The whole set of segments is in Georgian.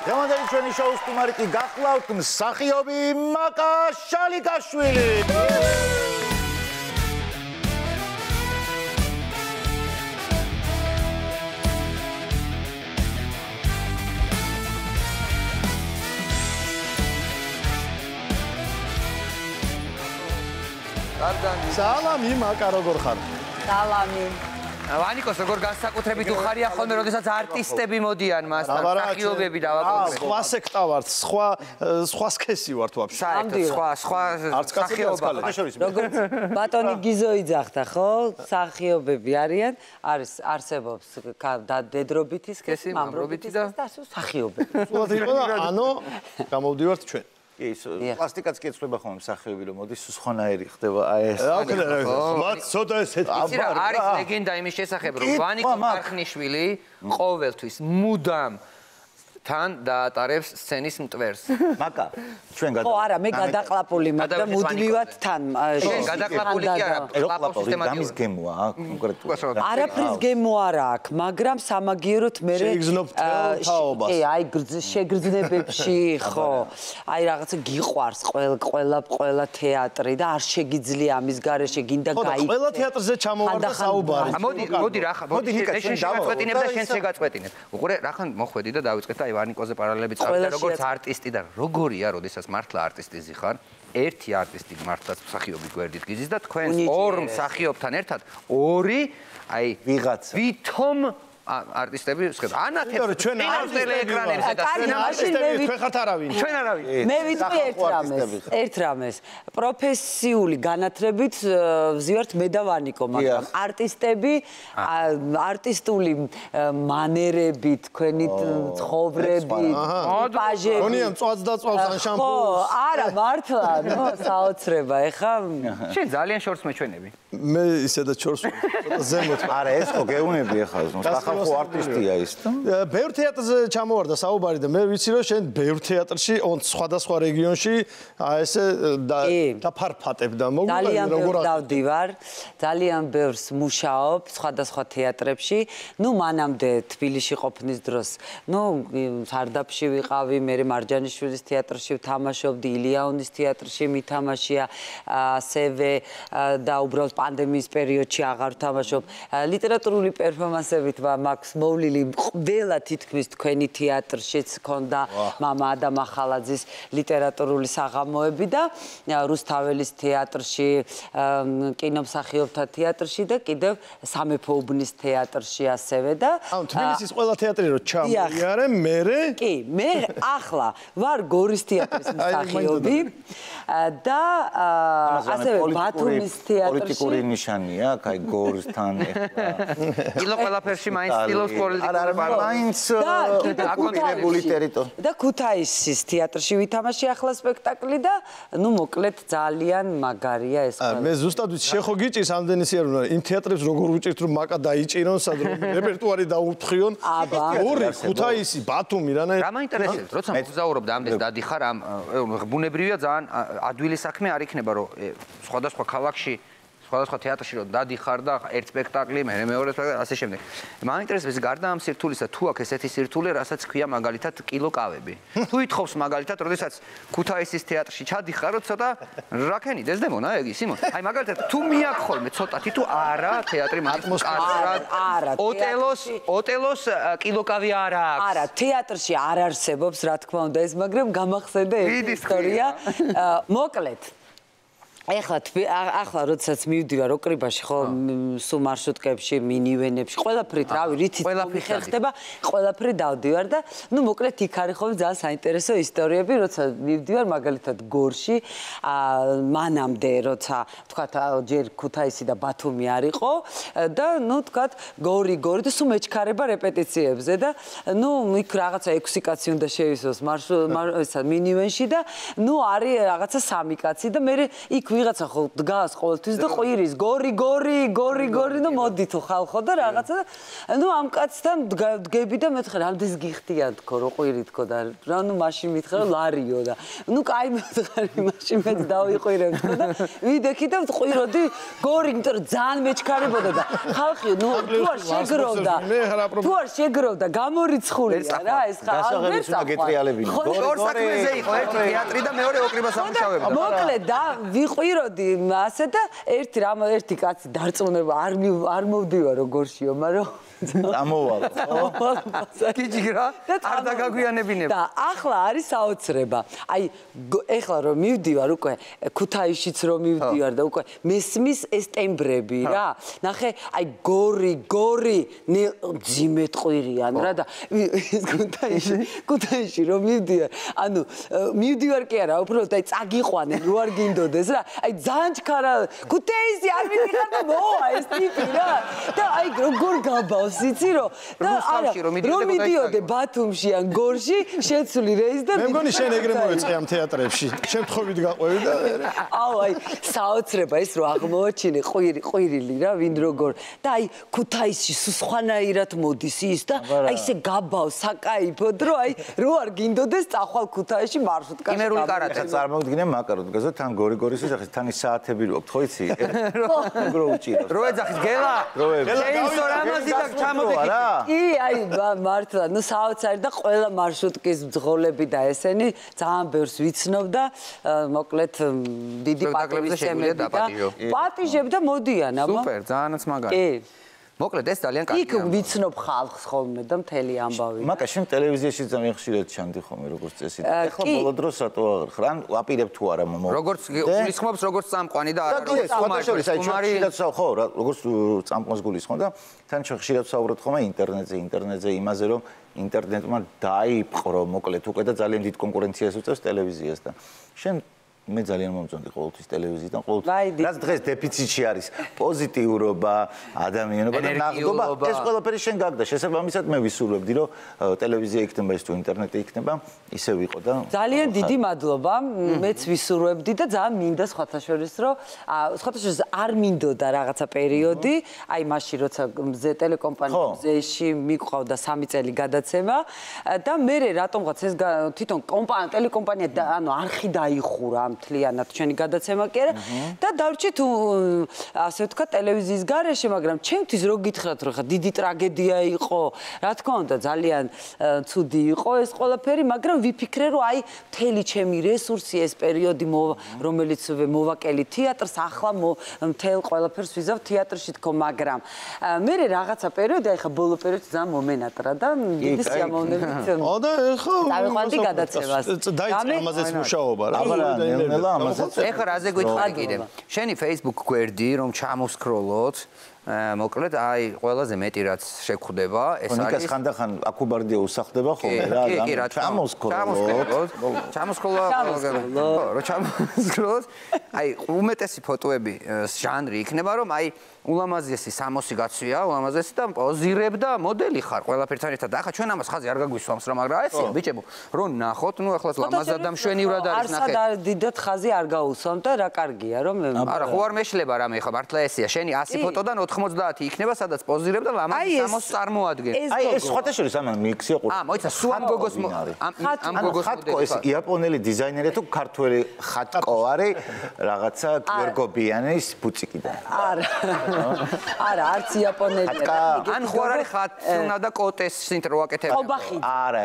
დღევანდელი ჩვენი შოუს სტუმარი კი გახლავთ მსახიობი მაკა შალიკაშვილი. სალამი მაკა როგორ ხარ? სალამი. ვანიკოს როგორ განსაკუთრებით უხარია ხოლმე როდესაც არტისტები მოდიან მასთან მსახიობები დავაკონტროლებ. სხვა სექტა ვართ, სხვა სქესი ვართ ვაფშე. საერთოდ სხვა მსახიობა. როგორც ბატონი გიზო იძახდა, ხო? მსახიობები არიან, არსებობს დედრობითი სქესი, მამრობითი და მსახიობები. სულად იყო და ანუ გამოვდივართ ჩვენ. ის პლასტიკაც კი ეცვლება ხოლმე მსახიობი რომ მოდის სხვანაირი ხდება აი ეს. მათ ცოტა ესეთ არის ლეგენდა იმის შესახებ რომ ვანიკო მარხნიშვილი ყოველთვის მუდამ თან დაატარებს სცენის მტვერს. მაკა ჩვენ ხო არა მე გადაყლაპული მაქვს და მუდმივად თან შენ გადაყლაპული კი არა ყლაპო სისტემატიურად გამის გემოა კონკრეტულად არაფრის გემო არა აქვს მაგრამ სამაგიეროდ მე შეგრძნობ თაობას. აი შეგრძნებებში ხო აი რაღაცა გიყვარს ყველა თეატრი და არ შეგიძლია ამის გარეშე გინდა გაიგო ყველა თეატრზე ჩამოვარდა საუბარი. მოდი რა ხა მოდი შენ შეგაწყვეტინებ და შენ შეგაწყვეტინებ. უყურე რა ხან მოხვედი და დავიწყეთ აი ვანიკოზე პარალელები წავიდა როგორც არტისტი და როგორია როდესაც მართლა არტისტი ზიხარ ერთი არტისტი მართლაც მსახიობი გვერდით გიზის და თქვენ ორ მსახიობთან ერთად ორი აი ვიღაც ვითომ არტისტები შეხედა ანათებს ჩვენ ეკრანებზე და ჩვენ ხართ არავინ ჩვენ არავინ მე ვიტყვი ერთ რამეს პროფესიული განათლებით ვზივართ მე და ვანიკო მაგრამ არტისტები არტისტული მანერებით თქვენი ცხოვრებით პაჟები გონია მწვაც და წვავს ან შამპუ ხო არა მართლა ნო საოცრება ეხა შენ ძალიან შორს მეჩვენები მე ისედაც შორს ზემოთ არა ეს ხო გეუნები ახლა ხო არტისტია ის და ბევრ თეატრზე ჩამოვარდა საუბარი და მე ვიცი რომ შენ ბევრ თეატრში სხვადასხვა რეგიონში ესე დაფარფატებ და ძალიან ბევრ დავდივარ ძალიან ბევრს მუშაობ სხვადასხვა თეატრებში ნუ მანამდე თბილისში ყოფნის დროს ნუ სარდაფში ვიყავი მე მარჯანიშვილის თეატრში ვთამაშობდი ილიაონის თეატრში მითამაშია ასევე და უბრალოდ პანდემიის პერიოდში აღარ ვთამაშობ ლიტერატურული პერფორმანსებით მაქვს მოვლილი ყველა თითქმის თქვენი თეატრშიც ქონდა მამა ადამ ახალაძის ლიტერატურული საღამოები და რუსთაველის თეატრში კინომსახიობთა თეატრში და კიდევ სამეფო უბნის თეატრში ასევე და ანუ თბილისის ყველა თეატრი რო ჩამოიარე მე კი მე ახლა ვარ გორის თეატრის მსახიობი და ასევე ბათუმის თეატრში პოლიტიკური ნიშანია აი გორისთან ეხლა ილო ყველაფერში მაინც სტილოს პოლიტიკური მაინც აკონტროლებული ტერიტორია და ქუთაისის თეატრში ვითამაში ახლა სპექტაკლი და ნუ მოკლედ ძალიან მაგარია ეს მე ზუსტად ვიცი შეხო გიჭირს ამდენი სიარული იმ თეატრებს როგორ უჭირთ რომ მაკა დაიჭირონ სადრომ რეპერტუარი დაუფრთხიონ ორი ქუთაისი ბათუმი რანაირად რა მაინტერესებს როცა მოგზაურობ და ამდენ დადიხარ ამ ბუნებრივია ძალიან ადვილი საქმე არ იქნება რომ სხვადასხვა ქალაქში სხვადასხვა თეატრში რომ დადიხარ და ერთ სპექტაკლი მეორე სპექტაკლი ასე შემდეგ. მაინტერესებს გარდა ამ სირთულისა თუ აქ ესეთი სირთულე, რასაც ქვია მაგალითად კილოკავები. თუ ითხოვს მაგალითად, როდესაც ქუთაისის თეატრში ჩადიხარ, რომ ცოტა რაკენი დეზდემონა ეგი სიმონ. აი მაგალითად თუ მიაქ ხოლმე ცოტათი თუ არა თეატრი არა ოტელოს კილოკავი არა აქვს. არა თეატრში არ არსებობს რა თქმა უნდა ეს მაგრამ გამახსენდა ეს ისტორია. მოკლედ ახლა როდესაც მივდივარ ოკრიბაში ხო სულ მარშრუტკებში მინივენებში ყველაფრით რავი რითიც მიხერხდება ყველაფრით დავდივარ და ნუ მოკლედ იქ არის ხოლმე ძალიან საინტერესო ისტორიები როცა მივდივარ მაგალითად გორში მანამდე როცა თქვათ ჯერ ქუთაისი და ბათუმი არ იყო და ნუ თქვათ გორი და სულ მეჩქარება რეპეტიციებზე და ნუ იქ რაღაცა 6 კაცი უნდა შევისოს მინივენში და ნუ არის რაღაცა 3 კაცი და მე იქ ვიღაცა ხო დგას ყოველთვის და ყვირის გორი და მოდითო ხალხო და რაღაცა და ნუ ამ კაცთან დგები და მეთქე რამდენს გიხდიან თქო რო ყვირი თქო და რა ნუ მაშინ მითხრა ლარიო და ნუ კაი მეთხარი მაშინ მეც დავიყვირებ თქო და ვიდექი და ყვიროდი გორი იმიტომ რომ ძალიან მეჩქარებოდა და ხალხი ნუ თუ არ შეგროვდა გამორიცხულია რა ეს ხალხი ვერ გეტრიალებინა ორ საქმეზე იყო ერთი თეატრი და მეორე ოკრიბა სამუშაოები მოკლედ და ვიყვიროდი ასე და ერთი კაცი დარწმუნება არ მოვდივარო გორშიო მაგრამ ამოვალ კიჯი რა არ დაგაგვიანებინებ და ახლა არის საოცრება აი ეხლა რომ მივდივარ უკვე ქუთაისშიც რომ მივდივარ და უკვე მესმის ეს ტემბრები რა ნახე აი გორი ძიმეთ ყვირიან რა და ქუთაისში რომ მივდივარ ანუ მივდივარ კი არა უბრალოდ აი წაგიყვანენ რო არ გინდოდეს რა აი ძალიან ჩქარა ქუთაისი არ მიდიხარ და მოვა ეს ტიპი რა და აი როგორ გაბავს იცი რომ და არა რომ მიდიოდე ბათუმში ან გორში შეცვლი რეის და მე მგონი შენ ეგრე მოეწყე ამ თეატრებში შემთხვევით გაყვევი და აუ აი საოცრება ის რომ აღმოაჩინე ყვირილი რა ვინ როგორ და აი ქუთაისში სხვანაირად მოდის ის და აი ესე გაბავს საკაიფოდ რომ აი რო არ გინდოდეს წახვალ ქუთაისში მარშრუტკაში იმერული კარაჭა წარმოგიდგინე მაკაროდ გაზო თან გორის ისახის თან საათები რო ხო იცი რო უჭიროს რო ეძახის გელა შეიმსო რამაზი და ჩამოდიხი კი აი მართლა ნუ საოცარი და ყველა მარშრუტკის მძღოლები და ესენი ძალიან ბევრს ვიცნობ და მოკლედ დიდი პატივისცემები და პატიჟებ და მოდიან აბა სუპერ ძალიანაც მაგარი კი მოკლედ ეს ძალიან კარგია იქ ვიცნობ ხალხს ხოლმე და მთელი ამბავი მაკა შენ ტელევიზიაში ძალიან ხშირად ჩანდი ხოლმე როგორც წესი ეხლა ბოლო დროს რატო აღარ ხარ ან ვაპირებ თუ არა მომო როგორც გულისხმობს როგორც წამყვანი და არა როგორც სხვადასხვა აი ხშირად ხო როგორც წამყვანს გულისხმობ და თან ხშირად ვსაუბრობ ხოლმე ინტერნეტზე იმაზე რომ ინტერნეტმა დაიპყრო მოკლედ უკვე და ძალიან დიდ კონკურენციას უწევს ტელევიზიას და შენ მე ძალიან მომწონდი ყოველთვის ტელევიზიიდან ყოველთვის რაც დღეს დეფიციტში არის პოზიტიურობა ადამიანობა და ნაღდობა ეს ყველაფერი შენ გაგდა შესაბამისად მე ვისურვებდი რომ ტელევიზია იქნება ის თუ ინტერნეტი იქნება ისე ვიყო და ძალიან დიდი მადლობა მეც ვისურვებდი და ძალიან მინდა სხვათა შორის არ მინდოდა რაღაცა პერიოდი აი მაშინ როცა მზე ტელეკომპანიებში მიყვავდა 3 წელი გადაცემა და მე რატომღაც ეს თვითონ ტელეკომპანია ანუ არხი დაიხურა მთლიანად ჩვენი გადაცემა კი არა და დავრჩი თუ ასე ვთქვა ტელევიზიის გარეშე მაგრამ ჩემთვის რო გითხრათ რომ ხა დიდი ტრაგედია იყო რა თქმა უნდა ძალიან ცუდი იყო ეს ყველაფერი მაგრამ ვიფიქრე რომ აი მთელი ჩემი რესურსი ეს პერიოდი რომელიც მოვაკელი თეატრს ახლა მთელ ყველაფერს ვიზავ თეატრში თქო მაგრამ მე რაღაცა პერიოდი აი ხა ბოლო პერიოდში ძალიან მომენატრა და დიდი სიამოვნებით და ეხა დავიყვანდი გადაცემას დაიწყე ამაზეც მუშაობა რა ეხლა რაზე გითხარი კიდე შენი Facebook გვერდი რომ ჩამოსკროლოთ მოკლედ აი ყველაზე მეტი რაც შეგხვდება ეს არის ნიკას ხანდახან აკუბარდია უსახდება ხოლმე რა ჩამოსკროლოთ აი უმეტესი ფოტოები ჟანრი იქნება რომ აი ულამაზესი სამოსი გაცვია ულამაზესი და პოზირებ და მოდელი ხარ ყველაფერთან ერთად ახლა ჩვენ ამას ხაზი არ გაგვისვამს რა მაგრამ ესეა ბიჭებო რომ ნახოთ ნუ ახლა ლამაზად და მშვენივრად არის ნახეთ არსად დიდად ხაზი არ გაუსვამ და რა კარგია რომ არა ხო არ მეშლება რამე ხა მართლა ესეა შენი 100 ფოტოდან 90 იქნება სადაც პოზირებ და ლამაზი სამოს წარმოადგენ აი ეს სხვათა შორის ამან მიქსია ყურა მოიცა სუ ამ გოგოს ამ გოგოს ხატკო ეს იაპონელი დიზაინერი თუ ქართველი ხატკო არის რაღაცა კერგობიანის ბუციკიდან არა არც იაპონელი ან ხო არის ხატუნა და კოტეს სინთ რო აკეთებ კობახიძე არა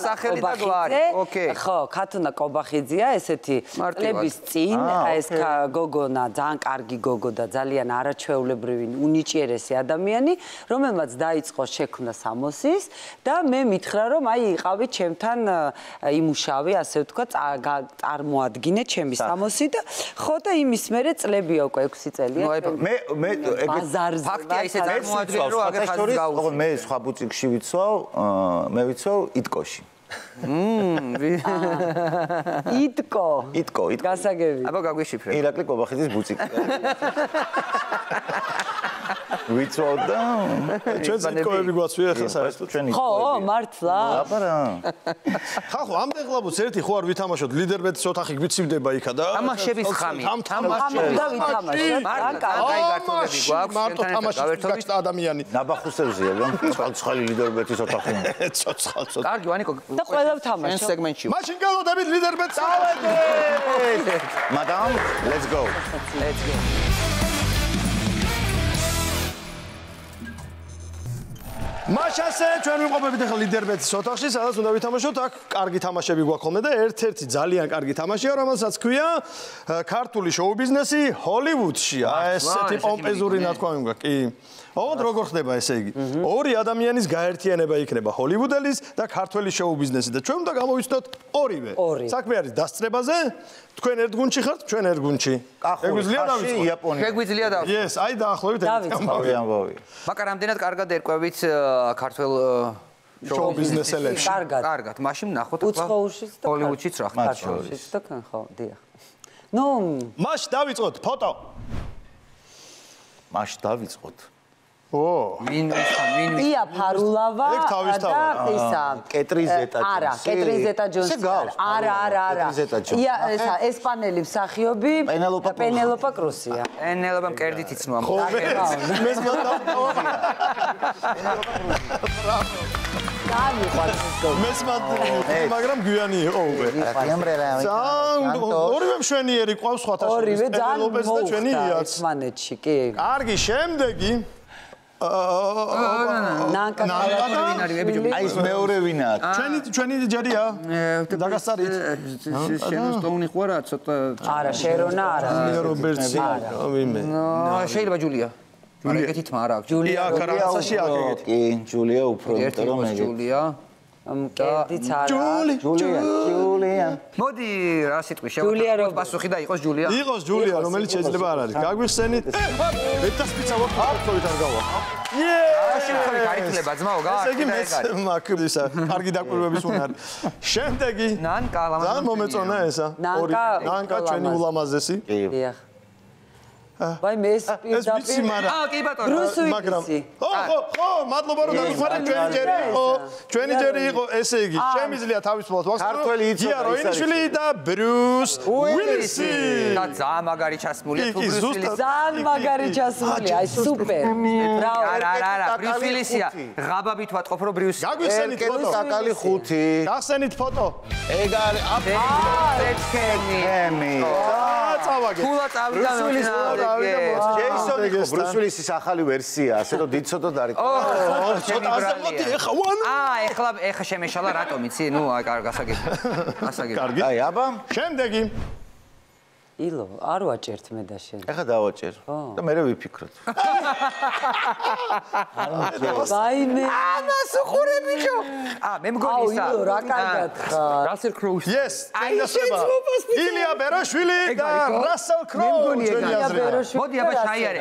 სახელი და გვარი ოკეი ხო ხატუნა კობახიძეა ესეთი წლების წინ ეს გოგონა ძალიან კარგი გოგო და ძალიან არაჩვეულებრივი უნიჭიერესი ადამიანი რომელმაც დაიწყო შექმნა სამოსის და მე მითხრა რომ აი იყავი ჩემთან იმუშავე ასე ვთქვა წარმოადგინე ჩემი სამოსი და ხო და იმის მერე წლებია უკვე 6 წელია მე ბაზარზე ფაქტია ისე წარმოადგენენ რომ აგერ ხაზი გაუსვა მე სხვა ბუციკში ვიცვალ მე ვიცვალ იტკოში იტკო. გასაგები. აბა გაგვიშიფრე. ირაკლი კობახიძის ბუციკი. ვიცოდ და ჩვენ იტკოები გვაცვია ხა საერთოდ ჩვენ ხო, მართლა? აბა რა. ხახო ამდღლაბუց ერთი ხო არ ვითამაშოთ ლიდერბეთის ოთახი გვიცივდება იქა და თამაშების ხამი. თამაშები და ვითამაშოთ. გართობები გვაქვს. მარტო თამაში გაჩნდა ადამიანი. ნაბახუსევზია რა. ცხალი ლიდერბეთის ოთახი. ცოცხალ. კარგი ვანიკო. და ყველა ჩვენ ვთამაშოთ. სეგმენტში. მაშინ გალოდებით ლიდერბეთს. Madam, let's go. Let's go. მაშასე ჩვენ ვიმყოფებით ახლა ლიდერბეთის ოთახში, სადაც უნდა ვითამაშოთ. აქ კარგი თამაშები გვაქვს ხოლმე და ერთ-ერთი ძალიან კარგი თამაშია, რომელსაც ქვია ქართული შოუ-ბიზნესი ჰოლივუდში. ესეთი პომპეზური ნათქვამი გვაქვს. კი. ოღონდ როგორ ხდება ესე იგი? ორი ადამიანის გაერთიანება იქნება ჰოლივუდელის და ქართველი შოუ-ბიზნესი და ჩვენ უნდა გამოვიცნოთ ორივე. საქმე არის დასწრებაზე. თქვენ ერთ გუნდში ხართ, ჩვენ ერთ გუნდში. შეგვიძლია დავიწყოთ იაპონია. შეგვიძლია დავიწყოთ. Yes, აი დაახლოებით ამბავი. მაგრამ რამდენად კარგად ერკვევით ქართველ შოუ-ბიზნესელებში. კარგად. მაშინ ნახოთ უცხოურშიც და ჰოლივუდშიც რა ხდება. ქართულშიც და ხო, დიახ. ნუ, მაშ დავიწყოთ ფოტო. მაშ დავიწყოთ. მინ ია ფარულავა და ისა კეტრი ზეტა ჯონსი. არა, კეტრი ზეტა ჯონსი. არა. ია ესა ესპანელი მსახიობი პენელოპა კრუსია. პენელოპა მკერდით იცნობა. მეს მაგრამ გვიანი იყო უკვე. ორივე მშვენიერი ყავს სხვათა შორის. ორივე ძალიან პენელოპეს და ჩვენი იაც. ესპანეთში, კი. კარგი, შემდეგი აი ეს მეორე ვინაა? ჩვენი ჯერია? დაგასწარით. შენოსტოუნი ხო არა ცოტა არა, შერონა არა. რობერტსი. ვიმე. შეიძლება ჯულია. მაგრამ ეგეთი თმა არა აქვს. ჯულია კარანსაში აგეგეთ. კი, ჯულია უფრო ერთი იყოს ჯულია. კედიც არა. ჯულია. მოდი რა სიტყვი შევაკეთოთ პასუხი და იყოს ჯულია. იყოს ჯულია, რომელიც შეიძლება არ არის. გაგვიხსენით. მეტასპიცა ვაფრთხილებით არ გავა. შევხარით არიქლება ძმაო გააკეთა ესე იგი მეც მაკრისა კარგი დაკვირვების უნარი. შემდეგი ნანკა ძალიან მომეწონა ესა. ნანკა ჩვენი ულამაზესი. დიახ. ვაი მე ეს ვიცი მაგრამ კი ბატონო მაგრამ ხო მადლობა რომ დაგვიხმარეთ ჩვენი ჯერი იყო ესე იგი შემიძლია თავისუფლად ვახსენო ქართველი იცოდა ია როინიშვილი და ბრიუს უილისი და ძალიან მაგარი ჩასმულია თუ ბრიუს უილისი ძალიან მაგარი ჩასმულია აი სუპერ ბრავო არა ბრიუს უილისია ღაბაბით ვატყობ რომ ბრიუს გაგვიხსენით ფოტო საკალი 5 გახსენით ფოტო ეგ არის აფრიკენი წავაგე ფულა წავიდა ჯეისონი ბრიუს უილისის ახალი ვერსია ასე რომ დიცოდოთ არის ცოტა ასე მოდი ეხლა ეხლა შემეშალა რატომ იცი ნუ გასაგები კარგი აი აბა შემდეგი ილო არ ვაჭერთ მე და შენ ეხლა დავაჭერ და მე ვიფიქროთ ვაიმე ამას უყურებიო მე მგონი ისა ილო რა კარგად ხარ რასელ კროუს yes ილია ბეროშვილი და რასელ კროუ ილია ბეროშვილი მოდი აბა ჩაიარე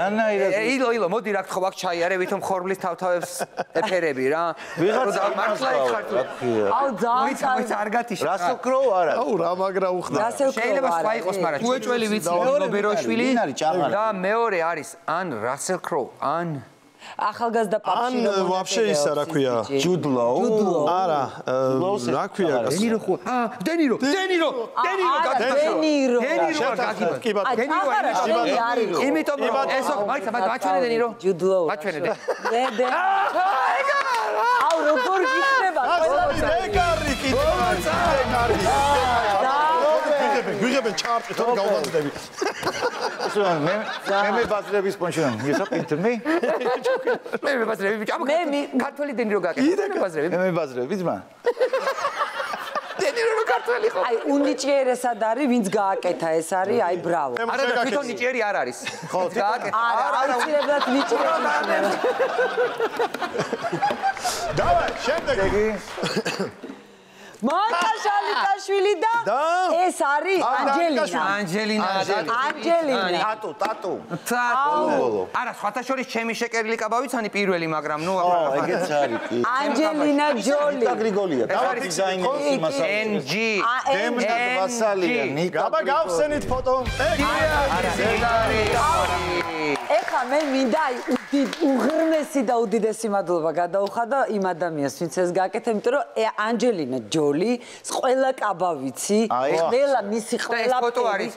ილო მოდი რა გთხოვ აქ ჩაიარე ვითომ ხორბლის თავთავებს ეფერები რა ვიღაცა მართლა იხარტო აუ ძალიან არ გათიშ რასელ კროუ არა აუ რა მაგრა უხდა შეიძლება სხვა იყოს მაგრამ უეჭველი ვიცი ილია ბეროშვილი და მეორე არის ან რასელ კროუ ან ახალგაზრდა პაპში ან ვაფშე ისა რა ქვია ჯუდლოუ არა რა ქვია დენირო ხო დენირო კი ბატონო იმიტომ რომ ესო მაჩვენე დენირო ჯუდლოუ მაჩვენე დე აუ როგორ გიხდება ეგარი კი ვიღებენ ჩარტი თორე გავბაზრდები მე ბაზრების პონჩონ ისაკინთ მე ბაზრები ბიჭო ქართველი დენირო გაკეთე ბაზრები მე ბაზრები ძმა დენირო ქართველი ხო აი უნიჭიერესად არის ვინც გააკეთა ეს არის აი ბრავო არა და თვითონ ნიჭიერი არ არის ხო გააკეთა არა აუცილებლად ნიჭიერი დავაი შემდეგი მანტაშალი და თამაშვილი და ეს არის ანჯელინა. ტატუ. არა, სხვათა შორის ჩემი შეკერილი კაბავიცანი პირველი, მაგრამ ნუ ეგეც არის კი. ანჯელინა ჯოლი. ნიკა გრიგოლია. დავა დიზაინერი იმას არის. NG. დემნა ვასალია. ნიკა. აბა გავხსენით ფოტო. ეხლა მე მინდა უღრმესი და უდიდესი მადლობა გადაუხადა იმ ადამიანს, ვინც ეს გააკეთა, იმიტომ რომ ანჯელინა ჯოლი ყველა კაბავიცი, ყველა მისი ყველა ფოტო არის.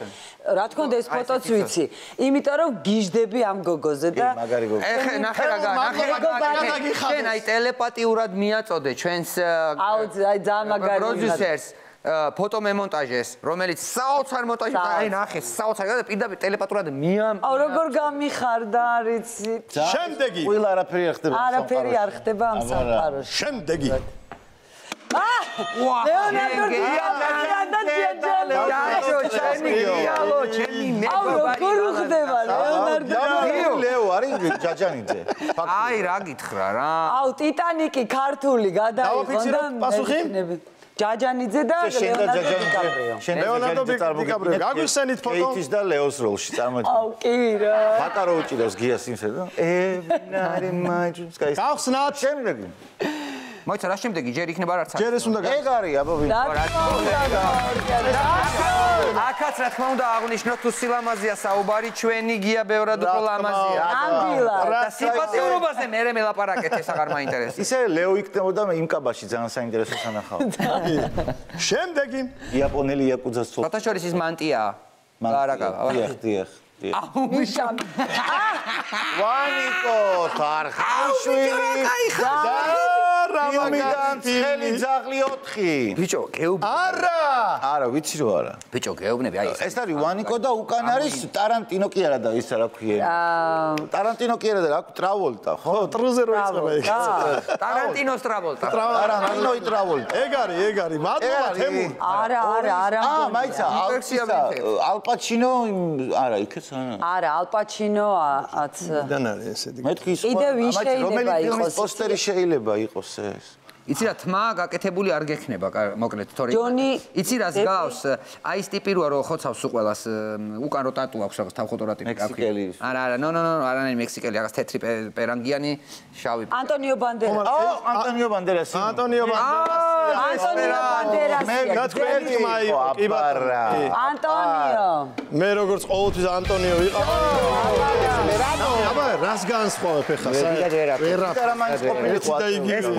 რა თქმა უნდა ეს ფოტოც ვიცი. იმიტომ რომ გიждები ამ გოგოზე და მაგარი გოგო. ეხა ნახე რა შენ აი ტელეპათიურად მიაწოდე ჩვენს აუ აი ძალიან მაგარი პროდიუსერს ფოტო მემონტაჟეს, რომელიც საოცარ მონტაჟს აი ნახე, საოცარ და პირდაპირ ტელეპათურად აუ როგორ გამიხარდა არიცით. შემდეგი. ყველა არაფერი არ ხდება. არაფერი არ ხდება ამ სამყაროში. შემდეგი. ლეონარდო როგორ ხდება ლეონარდო ლეო არის ჯაჯანიძე. აი რა გითხრა რა. აუ ტიტანიკი ქართული გადაიღო და პასუხი? ჯაჯანიძე და ლეონარდო დიკაპრიო. ლეონარდო დიკაპრიო. გაგვიხსენით ფოტო. კეითის და ლეოს როლში წარმოიდგინე. აუ კი რა. პატარა უჭირავს გიას იმსა და ევნარი მაჯუნს გაის. გავხსნათ. შემდეგი. მოიცა რა შემდეგი ჯერ იქნება არც ჯერ ეს უნდა ეგ არის აბა ვინ. აქაც რა თქმა უნდა აღნიშნოთ თუ სილამაზეა საუბარი ჩვენი გია ბევრად უფრო ლამაზია. ნამდვილად. და სიმპათიურობაზე მე მელაპარაკეთ ეს აღარ მაინტერესებს. ისე ლეო იქნებოდა იმ კაბაში ძალიან საინტერესო სანახაო. შემდეგი. იაპონელი იაკუძას სულ. სხვათა შორის ის მანტიაა. დიახ. აუ მიშამ. ვანიკო თარხაშვილი. რამიდან წელი ძაღლი 4. ბიჭო, გეუბნები. არა, ვიცი რო არა. ბიჭო, გეუბნები, აი ეს არის ვანიკო და უკან არის ტარანტინო კი არა და ისა რა ქვია. ტარანტინო კი არა და რა ტრავოლტა, ხო? ტრუზე რო იწყება ეგ. ტარანტინოს ტრავოლტა. ტარანტინო ტრავოლტა. ეგ არის, მადლობა თემურ. არა. მაიცა, ალპაჩინო არა, იქაც არა. არა, ალპაჩინოაც. დან არის ესეთი. მეთქი სხვა. კიდე ვინ შეიძლება იყოს? პოსტერი შეიძლება იყოს ეს. იცი რა თმა გაკეთებული არ გექნება მოკლედ თორე იცი რა გავს აი ეს ტიპი როა რომ ხოცავს უყველას უკან რო ტატუ აქვს რაღაც თავხოტორატი არა ნო არანაირი მექსიკელი რაღაც თეთრი პერანგიანი შავი ანტონიო ბანდერასი ანტონიო ბანდერასი მე გათქველი მაი კიბარა ანტონიო მე როგორც ყოველთვის ანტონიო ვიყავ აბა რას განსხვავებ ხა ეს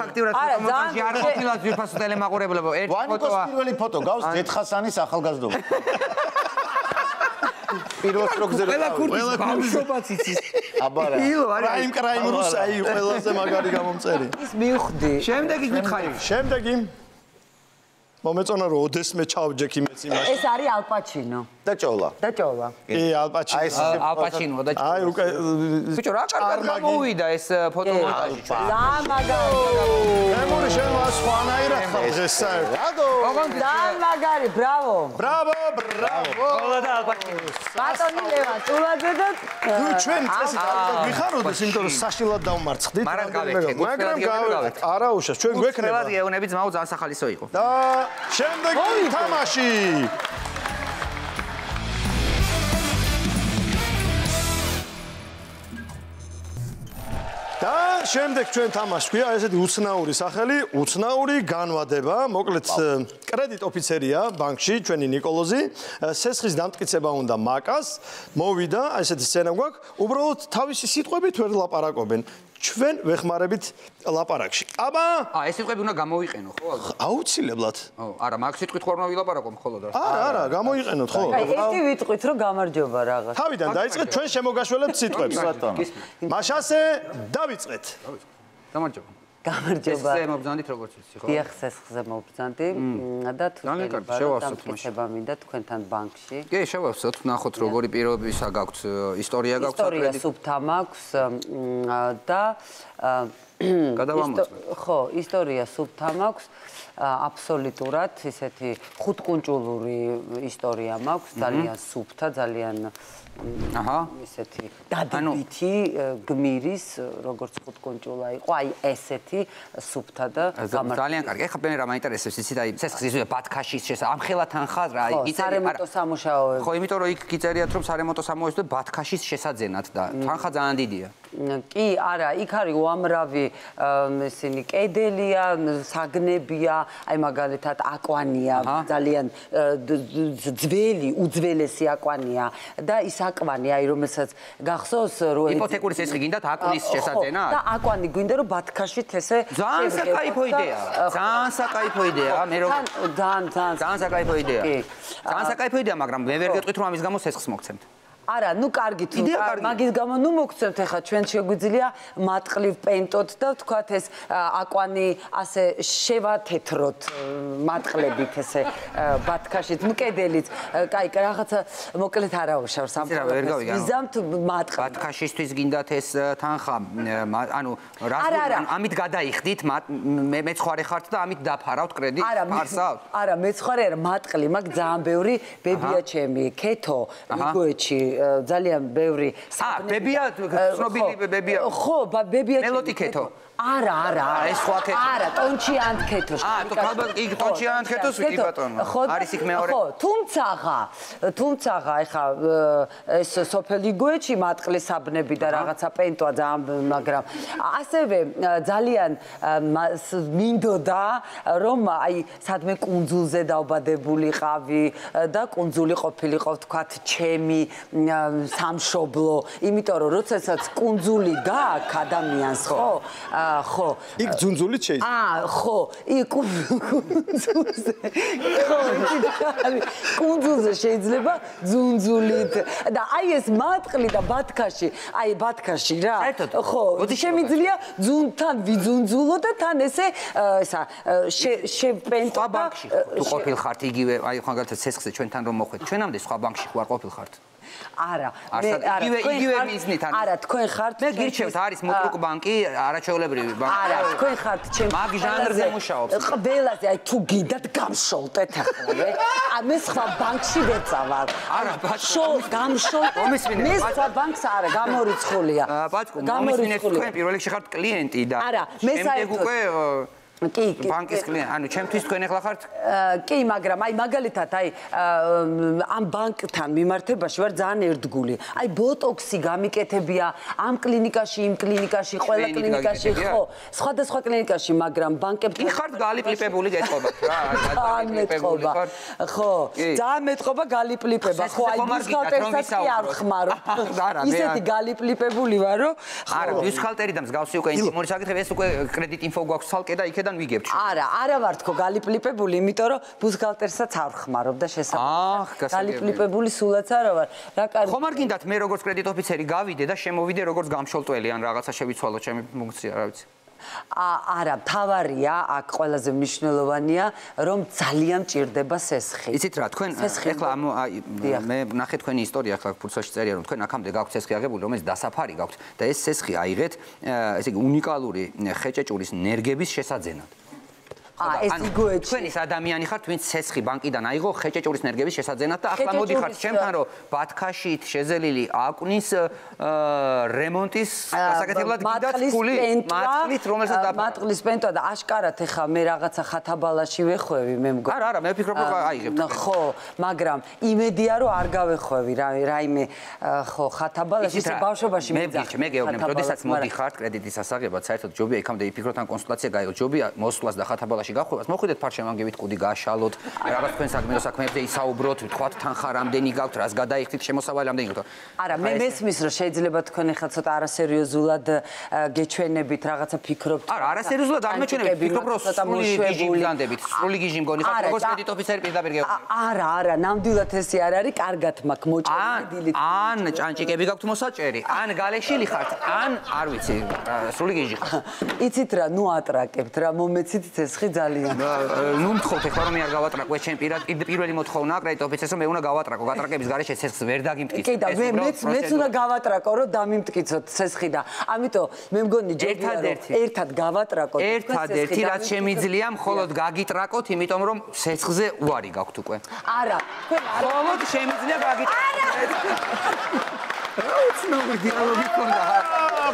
ფაქტიურად არ ყოფილა ძვირფასო ტელემაყურებლებო ერთ ფოტოა პირველი ფოტო გავს ჯეთხასანის ახალგაზრდობა პირველ სტროქზე ყველა ქურთის ბავშვობაც იცის აბარა კრაიმ რუსაი ყველაზე მაგარი გამომწერი ის მივხვდი შემდეგი გითხარი შემდეგი მომეწონა რომ ოდესმე ჩავჯექი მეც იმაში ეს არის ალპაჩინო დაჭოლა კი ალპაჩინო და აი უკვე ბიჭო რა კარგად გამოვიდა ეს ფოტომონტაჟი ძალიან მაგარი მემორი შენ სხვანაირად ხავს ეს საერთოდ ძალიან მაგარი ბრავო ყოლა და ალპაჩინო ბატონი ლევან წულაძე და ჩვენ წესით ვიხაროდეს იმიტომ რომ საშილად დავმარცხდით მაგრამ გავეთ არა უშავს ჩვენ გვექნება ყველადი ეუნები ძმაო ძალიან სახალისო იყო და შემდეგი თამაში და შემდეგ ჩვენ თამაშს გვია ესეთი უცნაური სახელი, უცნაური განვადება, მოკლედ კრედიტ ოფიცერია ბანკში, ჩვენი ნიკოლოზი, სესხის დამტკიცება უნდა მაკას, მოვიდა, ესეთი სცენა გვაქვს, უბრალოდ თავისი სიტყვებით ვერ ლაპარაკობენ. ჩვენ ვეხმარებით ლაპარაკში. აბა, ეს სიტყვები უნდა გამოვიყენო, ხო? აუცილებლად. არა, მაგ სიტყვით ხوار უნდა ვილაპარაკო მხოლოდ რა. არა, გამოიყენოთ, ხო? აი, ერთი ვიტყვით, რომ გამარჯობა რაღაც. თავიდან დაიწყეთ ჩვენ შემოგაშველებთ სიტყვებს. მაშასე დავიწყეთ. გამარჯობა. გამარჯობა. ეს მობრძანდით როგორც ვიცი, ხო? დიახ, სესხზე მობრძანდი და თუ დამტკიცება მინდა თქვენთან ბანკში. კი, შევავსოთ, ნახოთ როგორი პირობისა გაქვთ, ისტორია გაქვთ. ისტორია სუბთა მაქვს და გადავამოწმე. ხო, ისტორია სუფთა მაქვს. აბსოლუტურად ისეთი ხუთკუნჭულური ისტორია მაქვს, ძალიან სუფთა, ძალიან ისეთი დადებითი გმირის, როგორც ხუთკუნჭულა იყო, აი ესეთი სუფთა და ძალიან კარგი. ეხლა მე რა მაინტერესებს, იცით, აი ცეცხლის ბათქაშის ამ ხელა თანხა რა იცით, სარემონტო სამუშაოები. ხო, იმიტომ რომ იქ გიწერიათ რომ სარემონტო სამუშაოებს და ბათქაშის შესაძენად და თანხა ძალიან დიდია. კი, არა, იქ არის უამრავი ისინი კედელია, საგნებია, აი მაგალითად აკვანია, ძალიან ძველი, უძველესი აკვანია და ის აკვანი, აი რომელსაც გახსოვს რომ იპოთეკური ცეცხლი გინდათ აკუნის შესაძენად? და აკვანი გვინდა რომ ბათქაშით ესე ძალიან საკაიფო იდეა. ძალიან საკაიფო იდეა. მე რომ ძალიან საკაიფო იდეა. ძალიან საკაიფო იდეა, მაგრამ მე ვერ გეტყვით რომ ამის გამო ცეცხლს მოგცემთ. არა, ნუ კარგით, მაგის გამო ნუ მოგცემთ ახლა ჩვენ შეგვიძლია მატყლივ პენტოთ და ვთქვათ ეს აკვანი ასე შევათეთროთ მატყლებით ესე ბათქაშით, ნუ კედელიც, კაი, რაღაცა მოკლედ არა უშავს ამ პრობლემას. ვიზამთ მატყლი. ბათქაშისთვის გინდათ ეს თანხა, ანუ ამით გადაიხდით, მე მეცხვარე ხართ და ამით დაფარავთ კრედიტს, ფარსავთ? არა, მეცხვარე არა, მატყლი, მაგ ძალიან ბევრი ბებია ჩემი, ქეთო, მიგოეჩი ძალიან ბევრი ბებია ცნობილი ბებია ხო ბებია მელოტი ქეთო არა ეს სხვა ქეთო არა ტონჩიანთ ქეთოს იქ ტონჩიანთ ქეთოს ვიკი ბატონო არის იქ მეორე ხო თუმცა ეხა ეს სოფელი გუეჩი მატყლის საბნები და რაღაცა პენტოა ძალიან მაგრამ ასევე ძალიან მინდოდა რომ აი სადმე კუნძულზე დავბადებულიყავი და კუნძული ყოფილიყო ვთქვათ ჩემი სამშობლო იმიტომ რომ როდესაც კუნძული გააქვს ადამიანს ხო იქ ძუნძულით შეიძლება ხო იქ კუნძულზე შეიძლება ძუნძულით და აი ეს მატყლი და ბათქაში აი ბათქაში რა ხო შემიძლია ძუნთან ვიძუნძულო და თან ესე ესა შევპენტო ბანკში თუ ყოფილხართ იგივე აი ხანგრძლივად ცეცხლზე ჩვენთან რომ მოხვეთ ჩვენამდე სხვა ბანკში ხარ ყოფილხართ არა იგივე მიზნით არა თქვენ ხართ მე გირჩევთ არის მოტრუკ ბანკი არაჩვეულებრივი ბანკი არა თქვენ ხართ ჩემ მაგ ჟანრზე მუშაობს ყველაზე აი თუ გინდათ გამშოლტეთ ახლა მე სხვა ბანკში ვეწავალ არა გამშოლტ მე სხვა ბანკს არა გამორიცხულია გამორიცხულია თქვენ პირველ რიგში ხართ კლიენტი და შემდეგ უკვე კი ბანკის კლიენტი ანუ ჩემთვის თქვენ ახლა ხართ კი მაგრამ აი მაგალითად აი ამ ბანკთან მიმართებაში ვარ ძალიან ერთგული აი ბოტოქსი გამიკეთებია ამ კლინიკაში იმ კლინიკაში ყველა კლინიკაში ხო სხვადასხვა კლინიკაში მაგრამ ბანკებთან კი ხართ გალიპლიპებული გეტყობა რა გალიპლიპებული ხარ ხო ძალიან მეტყობა გალიპლიპება ხო აი ბიუსხალტერსაც კი არ ხმარო ისეთი გალიპლიპებული ვარ რომ არა ბიუსხალტერი და მსგავსი უკვე ინტიმური საკითხები ეს უკვე კრედიტ ინფო გვაქვს ცალკე და იქედან ვიგებთ არა ვარ თქო გალიპლიპებული იმიტომ რომ ბიუსხალტერსაც არ ხმარობ და შესაძლოა გალიპლიპებული სულაც არა ვარ რა კარგი ხომ არ გინდათ მე როგორც კრედიტ ოფიცერი გავიდე და შემოვიდე როგორც გამშოლტველი ან რაღაცა შევიცვალო ჩემი ფუნქცია რა ვიცი არა თავარია აქ ყველაზე მნიშვნელოვანია რომ ძალიან მჭირდება სესხი იცით რა თქვენ ეხლა მე ნახე თქვენი ისტორია ახლა ფურცელში წერია რომ თქვენ აქამდე გაქვთ სესხი აღებული რომელიც დასაფარი გაქვთ და ეს სესხი აიღეთ ესე იგი უნიკალური ხეჭეჭურის ნერგების შესაძენად ეს იგოეჩი თქვენ ის ადამიანი ხართ ვინც სესხი ბანკიდან აიღო ხეჭეჭურის ნერგების შესაძენად და ახლა მოდიხართ ჩემთან რომ ბათქაშით შეზელილი აკუნის რემონტის გასაკეთებლად გიდათ ფული მატყლით რომელსაც და მატყლის პენტვა და აშკარად ეხა მე რაღაცა ხათაბალაში ვეხვევი მე მგონი არა მე ვფიქრობ რომ აიღებთ ხო მაგრამ იმედია რომ არ გავეხვევი რაიმე ხო ხათაბალაში ისე ბავშვობაში მე გეუბნებ როდესაც მოდიხართ კრედიტის ასაღებად საერთოდ ჯობია იქამდე იფიქროთ ან კონსულტაცია გაიგოთ ჯობია მოსვლას და ხათაბალაში გახვევას მოხვიდეთ ფარშემანგებით კუდი გააშალოთ რაღაც თქვენ საქმეო საქმეებზე ისაუბროთ თქვათ თანხა რამდენი გაქვთ რას გადაიხდით შემოსავალი რამდენი გაქვთ არა მე მესმის რომ შეიძლება თქვენ ახლა ცოტა არასერიოზულად გეჩვენებით რაღაცა ფიქრობთ არა არასერიოზულად არ მეჩვენებით ფიქრობ რომ სრული გიჟი მგანდებით სრული გიჟი მგონი ხარ როგორც კრედიტ ოფიცერი პირდაპირ გეუბნები არა ნამდვილად ესე არ არის კარგად მაქვს მოჭრილი დილით ან ჭანჭიკები გაქვთ მოსაჭერი ან გალეშილი ხართ ან არ ვიცი სრული გიჟი ხართ იცით რა ნუ ატრაკებთ რა მომეცით ცეცხლი ძალიან. ნუ მთხოვთ ეხლა რომ მე არ გავატრაკო ეს ჩემი პირველი მოთხოვნა კრედიტ ოფიცერს რომ მე უნდა გავატრაკო გატრაკების გარეშე ცეცხლს ვერ დაგიმტკიცო. კი და მეც უნდა გავატრაკო რომ დამიმტკიცოთ ცეცხლი და ამიტომ მე მგონი ჯერა ერთად გავატრაკოთ. ერთადერთი რაც შემიძლია მხოლოდ გაგიტრაკოთ იმიტომ რომ ცეცხლზე უარი გაქვთ უკვე. არა, თქვენ არ მხოლოდ შემიძლია გაგიტრაკოთ. უცნობი დიალოგი ქონდა.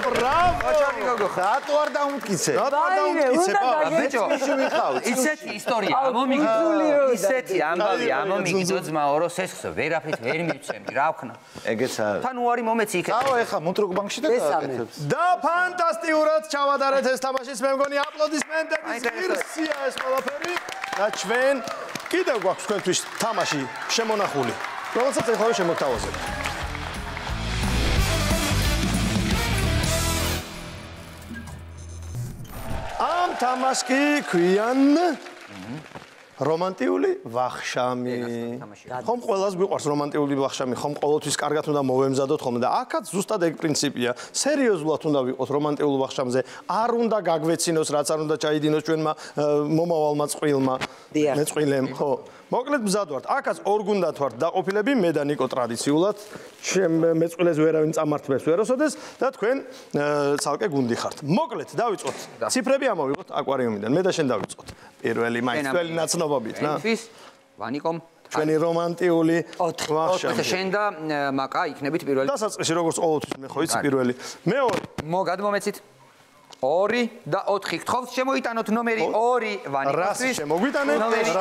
ბრავო! ბაჭანი გოგო. რატო არ დამტკიცე? რატო არ დამტკიცე? ბიჭო, ისეთი ისტორია ამომიგდო. ისეთი ამბავი ამომიგდო ძმაო, რომ სესხს ვერაფრით ვერ მივცემი, რა ვქნა. ეგეც არის. თან უარი მომეცი იქ. აუ, ეხა მუტრუკ ბანკში და გააკეთებს. და ფანტასტიკურად ჩავადარეთ ეს თამაშიც, მე მგონი აპლოდისმენტების ღირსია ეს ყველაფერი. და ჩვენ კიდევ გვაქვს თქვენთვის თამაში შემონახული. რომელსაც ეხლა შემოგთავაზებთ. ამ თამაშს კი ქვიან რომანტიული ვახშამი. ხომ ყველას გვიყვარს რომანტიული ვახშამი, ხომ ყოველთვის კარგად უნდა მოვემზადოთ ხომ და აქაც ზუსტად ეგ პრინციპია. სერიოზულად უნდა ვიყოთ რომანტიულ ვახშამზე. არ უნდა გაგვეცინოს, რაც არ უნდა ჩაიდინოს ჩვენმა მომავალმა წყვილმა. მეწყვილემ, ხო. მოკლედ მზად ვართ. აქაც ორ გუნდად ვართ დაყოფილები, მე და ნიკო ტრადიციულად. მეწყვილეს ვერავინ წამართმევს ვერასოდეს და თქვენ ცალკე გუნდი ხართ. მოკლედ დავიწყოთ. ციფრები ამოვიღოთ აკვარიუმიდან. მე და შენ დავიწყოთ. პირველი მაინც ძველი ნაცნობობით რა. ვანიკომ ჩვენი რომანტიული ვახშამი. შენ და მაკა იქნებით პირველი. დასაწყისი როგორც ყოველთვის მე ხო იცი პირველი. მეორე. გადმომეცით. 2 და 4 გთხოვთ შემოიტანოთ ნომერი 2 ვანიკისთვის. რას შემოგვიტანეთ? ნომერი 4. 2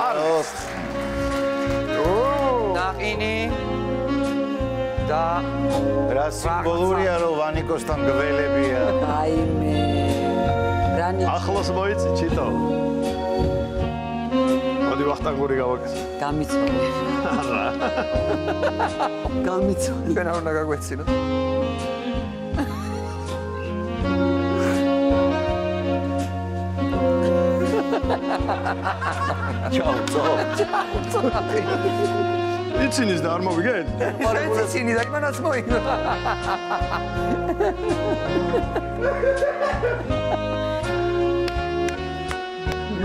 და 4. ნაყინი და რა სიმბოლურია რომ ვანიკოსთან გველებია. აიმე. რანი ახლოს მოიცი ჩიტო. მოდი ვახტანგური გავაკეთე. გამიცვალე. გამიცვალე. ჩვენ არ უნდა გაგვეცინოთ. ჩაუწო. იცინის და არ მოვიგეთ? იცინის და იმანაც მოიგო.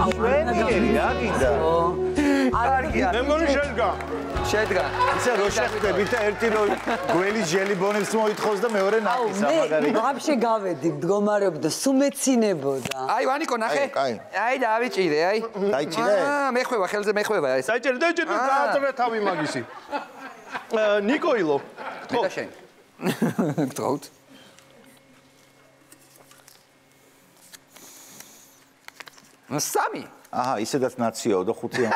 შვენიერი რა გინდა? კარგია. მე მგონი შედგა. შედგა. ისა რო შეხვდებით და ერთი რო გველი ჟელიბონებს მოითხოვს და მეორე ნაკის ამაგარი. მე ვაფშე გავედი მდგომარეობდა სუმეცინებოდა. აი ვანიკო ნახე. აი დავიჭირე, აი. დაიჭირე? მეხვევა ხელზე მეხვევა ეს. დაიჭერე დააწრე თავი მაგისი. ნიკოილო. მე და შენ. გთხოვთ. სამი. აჰა, ისედაც ნაციაო და 5-იან.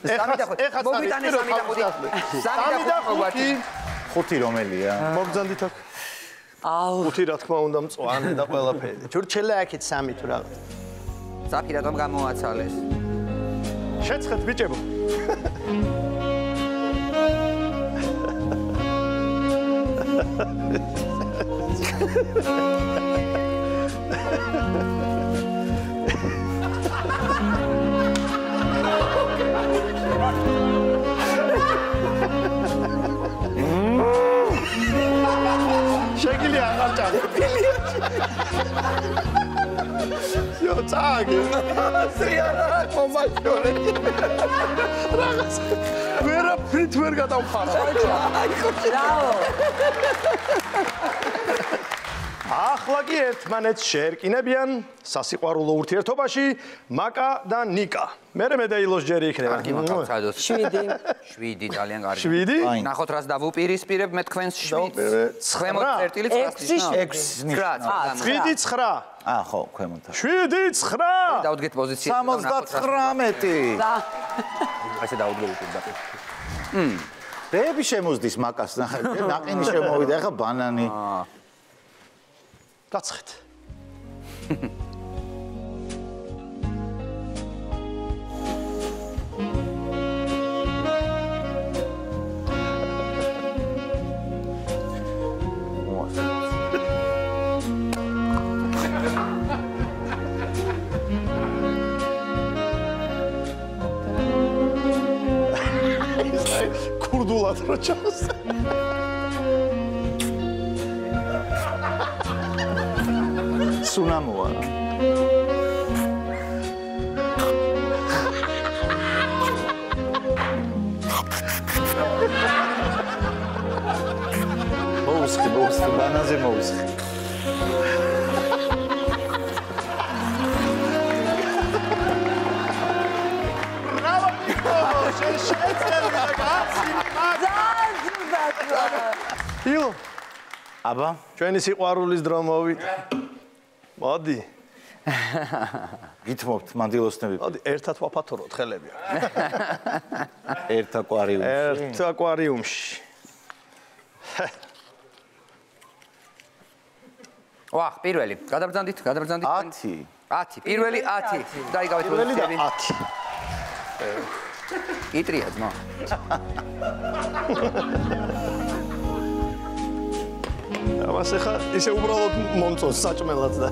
სამი და 5. მოგიტანე 3 და 5. 3 და 5. 5 რომელია? მოგძანდით აქ. აუ. 5 რა თქმა უნდა მწვანე და ყველაფერი. ჩურჩელე აქეთ 3 თუ რაღაც. საფი რატომ გამოაცალეს? შეცხეთ ბიჭებო. შეგილი აღარ ჩაგვიფილი. იო წაგი. სრიალა მომაჭორე. რაღაც ვერაფრით ვერ გადავხარა. ბრავო. ახლა კი ერთმანეთს შეერკინებიან სასიყვარულო ურთიერთობაში მაკა და ნიკა. მე და ილოს ჯერი იქნება. 7 ძალიან კარგი. 7? ნახოთ რას დავუპირისპირებ მე თქვენს 7. ქვემოთ წერტილი 6 ნიშნა. 7-9. აა ხო, ქვემოთ. 7-9. დავდგეთ პოზიციას. 79. ასე დავდგეთ და. ბები შემოზდის მაკას, ნაყინი შემოვიდა, ახლა ბანანი. გაცხეთ. კურდულად რა ჩავს. სუნამოა. ბანანზე მოუსხი. იო, აბა, ჩვენი სიყვარულის დრო მოვიდა. მოდი. გითმობთ მანდილოსნები. მოდი, ერთად ვაფათოროთ ხელები. ერთ აკვარიუმში. ერთ აკვარიუმში. ვახ, პირველი. გადაბრძანდით. 10. 10. პირველი 10. დაიგავეთ პირველი და პოზიციები. 10. იტრია ძმა. ამას ახლა ისე უბრალოდ მომწონს საჭმელად და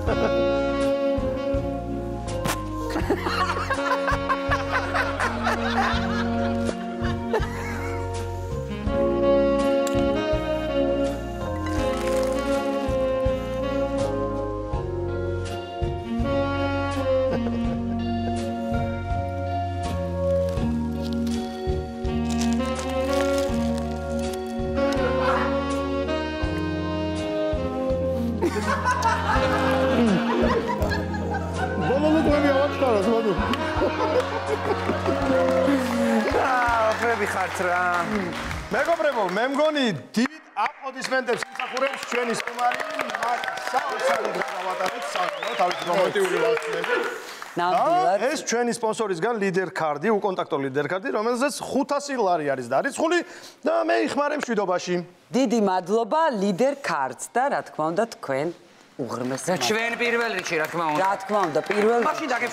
ხრები ხართ რა. მეგობრებო, მე მგონი დიდ აპლოდისმენტებს იმსახურებს ჩვენი სტუმარი საოცარი გავატარეთ საკმაოდ თავის რომანტიკული ვახშმები. ნამდვილად. ეს ჩვენი სპონსორისგან ლიდერ კარდი, უკონტაქტო ლიდერ კარდი, რომელზეც 500 ლარი არის დარიცხული და მე იხმარე მშვიდობაში. დიდი მადლობა ლიდერ კარდს და რა თქმა უნდა თქვენ უღრმეს ჩვენ პირველ რიგში რა თქმა უნდა. რა თქმა უნდა პირველ მაშინ